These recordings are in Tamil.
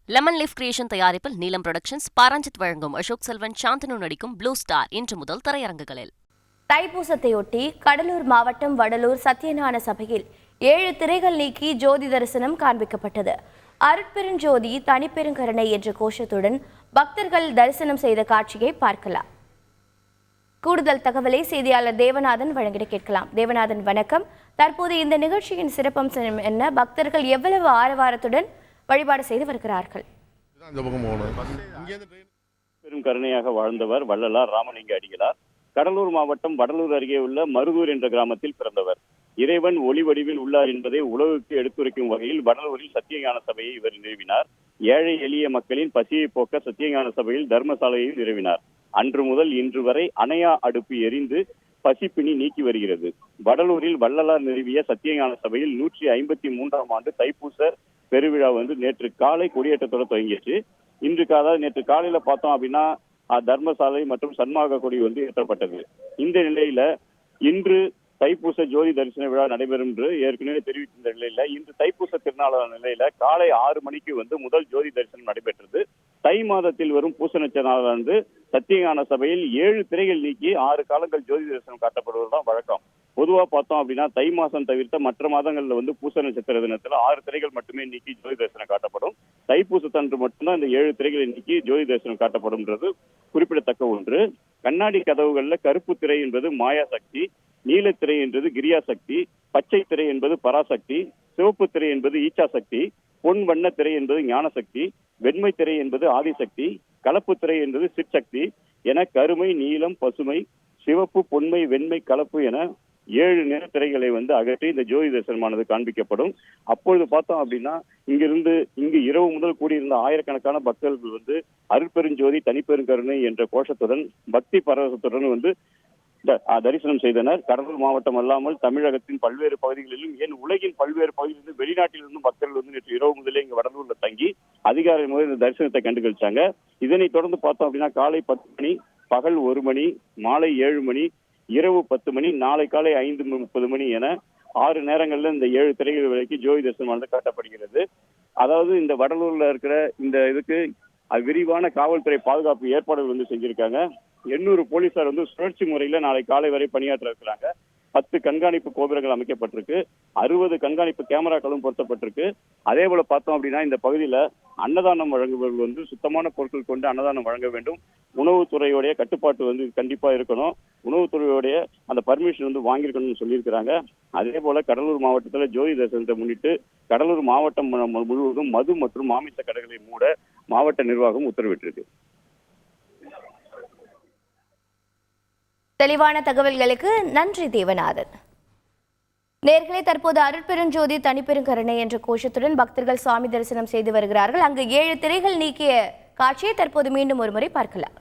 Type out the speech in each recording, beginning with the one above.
லெமன் லீஃப் கிரியேஷன் தயாரிப்பில் நீலம் புரொடக்ஷன்ஸ், பாரஞ்சித் வழங்கும் அசோக் செல்வன், சாந்தனு நடிக்கும் ப்ளூ ஸ்டார் இன்று முதல் திரையரங்குகளில். தைப்பூசத்தையொட்டி கடலூர் மாவட்டம் வடலூர் சத்யஞான சபையில் 7 திரைகள் நீக்கி ஜோதி தரிசனம் காண்பிக்கப்பட்டது. அருட்பெருஞ்சோதி தனிப்பெருங்கருணை என்ற கோஷத்துடன் பக்தர்கள் தரிசனம் செய்த காட்சியை பார்க்கலாம். கூடுதல் தகவலை செய்தியாளர் தேவநாதன் வழங்கிட கேட்கலாம். தேவநாதன், வணக்கம். தற்போது இந்த நிகழ்ச்சியின் சிறப்பம்சம் என்ன? பக்தர்கள் எவ்வளவு ஆரவாரத்துடன் வழிபாடு செய்து வருகிறார்கள்? பெரும் கருணையாக வாழ்ந்தவர் வள்ளலார் ராமலிங்க அடிகளார். கடலூர் மாவட்டம் வடலூர் அருகே உள்ள மருதூர் என்ற கிராமத்தில் பிறந்தவர். இறைவன் ஒளி வடிவில் உள்ளார் என்பதை உலகுக்கு எடுத்துரைக்கும் வகையில் வடலூரில் சத்தியஞான சபையை இவர் நிறுவினார். ஏழை எளிய மக்களின் பசியை போக்க சத்தியஞான சபையில் தர்மசாலையை நிறுவினார். அன்று முதல் இன்று வரை அணையா அடுப்பு எரிந்து பசிப்பிணி நீக்கி வருகிறது. வடலூரில் வள்ளலார் நிறுவிய சத்தியஞான சபையில் 153ஆம் ஆண்டு தைப்பூச பெருவிழா நேற்று காலை கொடியேற்றத்தோட துவங்கிச்சு. நேற்று காலையில பார்த்தோம் அப்படின்னா தர்மசாலை மற்றும் சன்மாக கொடி ஏற்றப்பட்டது. இந்த நிலையில இன்று தைப்பூச ஜோதி தரிசன விழா நடைபெறும் என்று ஏற்கனவே தெரிவித்திருந்த நிலையில இன்று தைப்பூச திருநாளான நிலையில காலை 6 மணிக்கு முதல் ஜோதி தரிசனம் நடைபெற்றது. தை மாதத்தில் வரும் பூச நட்சத்திர சத்தியஞான சபையில் 7 திரைகள் நீக்கி 6 காலங்கள் ஜோதி தரிசனம் காட்டப்படுவதுதான் வழக்கம். பொதுவா பார்த்தோம் அப்படின்னா தை மாசம் தவிர்த்த மற்ற மாதங்கள்ல பூச நட்சத்திர தினத்துல 6 திரைகள் மட்டுமே நீக்கி ஜோதி தரிசனம் காட்டப்படும். தைப்பூசத்தன்று மட்டும்தான் இந்த 7 திரைகளை நீக்கி ஜோதி தரிசனம் காட்டப்படும்ன்றது குறிப்பிடத்தக்க ஒன்று. கண்ணாடி கதவுகள்ல கருப்பு திரை என்பது மாயா சக்தி, நீலத்திரை என்பது கிரியா சக்தி, பச்சை திரை என்பது பராசக்தி, சிவப்பு திரை என்பது ஈச்சா சக்தி, பொன் வண்ண திரை என்பது ஞான சக்தி, வெண்மை திரை என்பது ஆதிசக்தி, கலப்பு திரை என்பது சிற்சக்தி என கருமை, நீலம், பசுமை, சிவப்பு, பொன்மை, வெண்மை, கலப்பு என 7 நிற திரைகளை அகற்றி இந்த ஜோதி தரிசனமானது காண்பிக்கப்படும். அப்பொழுது பார்த்தோம் அப்படின்னா இங்கு இரவு முதல் கூடியிருந்த ஆயிரக்கணக்கான பக்தர்கள் அருட்பெருஞ்சோதி தனிப்பெருங்கருணை என்ற கோஷத்துடன் பக்தி பரவசத்துடன் தரிசனம் செய்தனர். கடலூர் மாவட்டம் அல்லாமல் தமிழகத்தின் பல்வேறு பகுதிகளிலும், ஏன் உலகின் பல்வேறு பகுதிகளிலும் வெளிநாட்டிலிருந்தும் பக்தர்கள் நேற்று இரவு முதலே இங்கு வடலூர்ல தங்கி அதிகாலை முதல் இந்த தரிசனத்தை கண்டுகளிச்சாங்க. இதனை தொடர்ந்து பார்த்தோம் அப்படின்னா காலை 10 மணி, பகல் 1 மணி, மாலை 7 மணி, இரவு 10 மணி, நாளை காலை 5:30 மணி என 6 நேரங்கள்ல இந்த 7 திரைகள் விலைக்கு ஜோதி தரிசனம் காட்டப்படுகிறது. அதாவது இந்த வடலூர்ல இருக்கிற இந்த இதுக்கு விரிவான காவல்துறை பாதுகாப்பு ஏற்பாடுகள் செஞ்சிருக்காங்க. 800 போலீசார் சுழற்சி முறையில நாளை காலை வரை பணியாற்ற இருக்கிறாங்க. 10 கண்காணிப்பு கோபுரங்கள் அமைக்கப்பட்டிருக்கு. 60 கண்காணிப்பு கேமராக்களும் பொருத்தப்பட்டிருக்கு. அதே போல பார்த்தோம் அப்படின்னா இந்த பகுதியில அன்னதானம் வழங்குபவர்கள் சுத்தமான பொருட்கள் கொண்டு அன்னதானம் வழங்க வேண்டும். உணவுத்துறையோடைய கட்டுப்பாட்டு கண்டிப்பா இருக்கணும். உணவுத்துறையோடைய அந்த பர்மிஷன் வாங்கியிருக்கணும்னு சொல்லியிருக்கிறாங்க. அதே போல கடலூர் மாவட்டத்தில் ஜோதி தரிசனத்தை முன்னிட்டு கடலூர் மாவட்டம் முழுவதும் மது மற்றும் மாமிச கடைகளை மூட மாவட்ட நிர்வாகம் உத்தரவிட்டிருக்கு. தெளிவான தகவல்களுக்கு நன்றி தேவநாதன். நேர்களை தற்போது அருட்பெருஞ்சோதி தனிப்பெருங்கருணை என்ற கோஷத்துடன் பக்தர்கள் சுவாமி தரிசனம் செய்து வருகிறார்கள். அங்கு 7 திரைகள் நீக்கிய காட்சியை தற்போது மீண்டும் ஒருமுறை பார்க்கலாம்.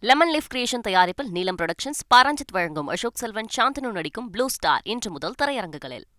லெமன் லீஃப் கிரியேஷன் தயாரிப்பில் நீலம் புரொடக்ஷன்ஸ், பாரஞ்சித் வழங்கும் அசோக் செல்வன், சாந்தனு நடிக்கும் ப்ளூ ஸ்டார் இன்று முதல் திரையரங்குகளில்.